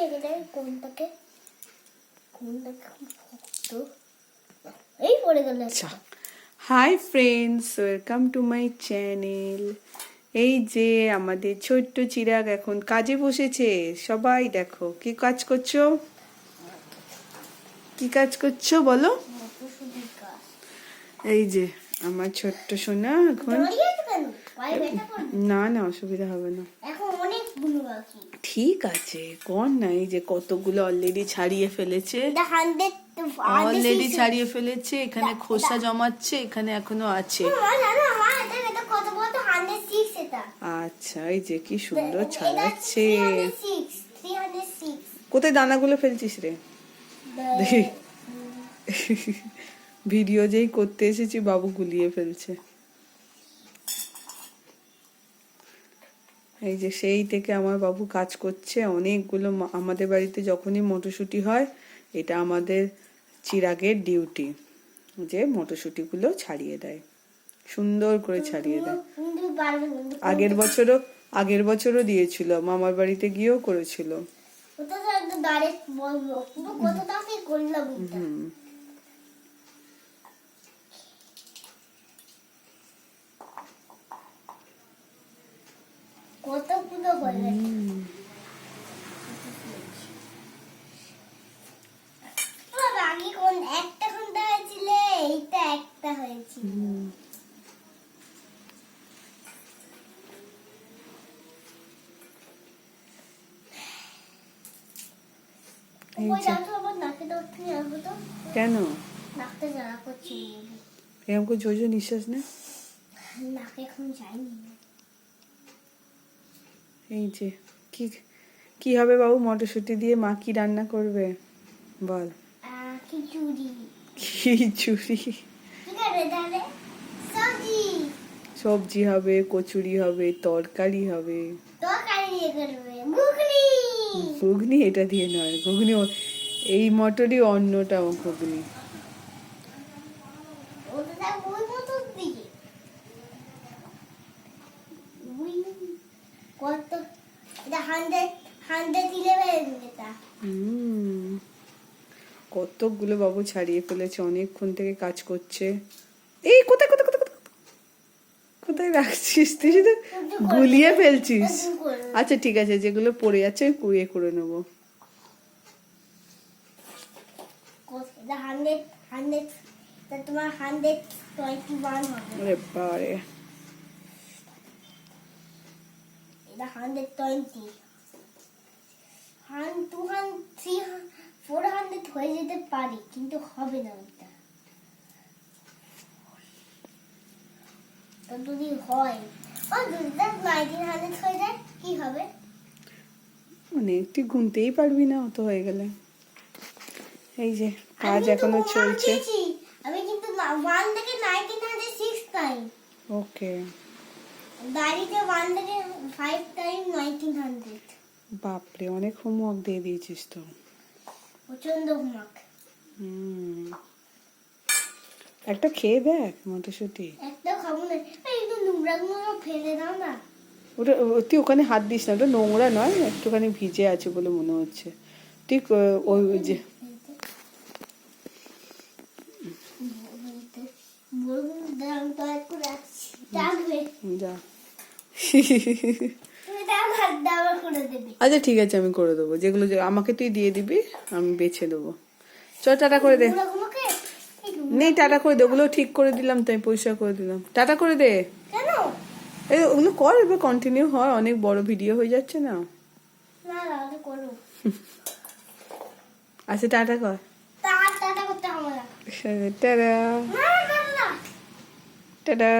রেখে দেয় কোনটাকে তো এই পড়ে গেল। আচ্ছা, hi friends, welcome to my channel. এই যে আমাদের ছোট্ট চিরাগ এখন কাজে বসেছে। সবাই দেখো কি কাজ করছো, কি কাজ করছো বলো। এই যে আমার ছোট্ট সোনা এখন, না না অসুবিধা হবে না, ঠিক আছে কর না। এই যে কতগুলো অলরেডি ছাড়িয়ে ফেলেছে, অলরেডি ছাড়িয়ে ফেলেছে। এখানে খোসা জমাচ্ছে, এখানে এখনো আছে। আচ্ছা, এই যে কি সুন্দর ছাড়াচ্ছে। কোথায় দানাগুলো ফেলছিস রে? ভিডিও যেই করতে এসেছি বাবু গুলিয়ে ফেলছে। এই যে সেই থেকে আমার বাবু কাজ করছে অনেকগুলো। আমাদের বাড়িতে যখনই মটরশুঁটি হয়, এটা আমাদের চিরাগের ডিউটি, যে মটরশুঁটিগুলো ছাড়িয়ে দেয়, সুন্দর করে ছাড়িয়ে দেয়। আগের বছরও দিয়েছিল, মামার বাড়িতে গিয়েও করেছিল। কতগুলো বলে আগে কোন একটা ঘন্টা হয়েছিল, এইটা একটা হয়েছিল। কেন নাকটা জ্বালা করছে, এরকম করে জোর জোর নিঃশ্বাস নে। নাকে এখন যায়নি। এই যে কি কি হবে বাবু, মটরশুঁটি দিয়ে মা কি রান্না করবে বল? খিচুড়ি। খিচুড়ি, সবজি হবে, কচুরি হবে, তরকারি হবে। ঘুগনি এটা দিয়ে নয়, ঘুগনি এই মটরই অন্যটা ঘুগনি। কতগুলো বাবু ছাড়িয়ে ফেলেছে, অনেকক্ষণ থেকে কাজ করছে। এই কোথায় কোথায় কোথায় কোথায় রাখছিস তুই? শুধু গুলিয়ে ফেলছিস। আচ্ছা ঠিক আছে, যেগুলো পড়ে যাচ্ছে আমি কুড়িয়ে করে নেবো। তোমার 121 হবে। আরে বাবারে, এটা 120, 200, 300, 400 হয়ে যেতে পারে, কিন্তু হবে না ওটা। তো যদি হয়, ও যদি 1900 হয়ে যায় কি হবে? মানে তুই গুনতেই পারবি না অত হয়ে গেলে। এই যে কাজ এখনো চলছে। আমি কিন্তু 1 থেকে 1906 টাইম। ওকে, বাড়িতে 1 থেকে 5 টাইম 1900। বাপরে, অনেক হোমওয়ার্ক দিয়ে দিয়েছিস তো। প্রচন্ড হোমওয়ার্ক। একটা খেয়ে দেখ মটরশুঁটি। একটা খাবো না, এই তো নোংরাগুলো ফেলে দাও না। ওটা তুই ওখানে হাত দিস না, ওটা নোংরা নয়, একটুখানি ভিজে আছে বলে মনে হচ্ছে। ঠিক ওই যে যা। আচ্ছা ঠিক আছে, আমি করে দেবো। যেগুলো আমাকে তুই দিয়ে দিবি, আমি বেছে দেবো। চল টাটা করে দে। নেই, টাটা করে দে। ওগুলো ঠিক করে দিলাম, তাই পরিষ্কার করে দিলাম। টাটা করে দে। এই ওগুলো কর, এবার কন্টিনিউ হয়, অনেক বড় ভিডিও হয়ে যাচ্ছে না। আচ্ছা টাটা কর। Tata tata.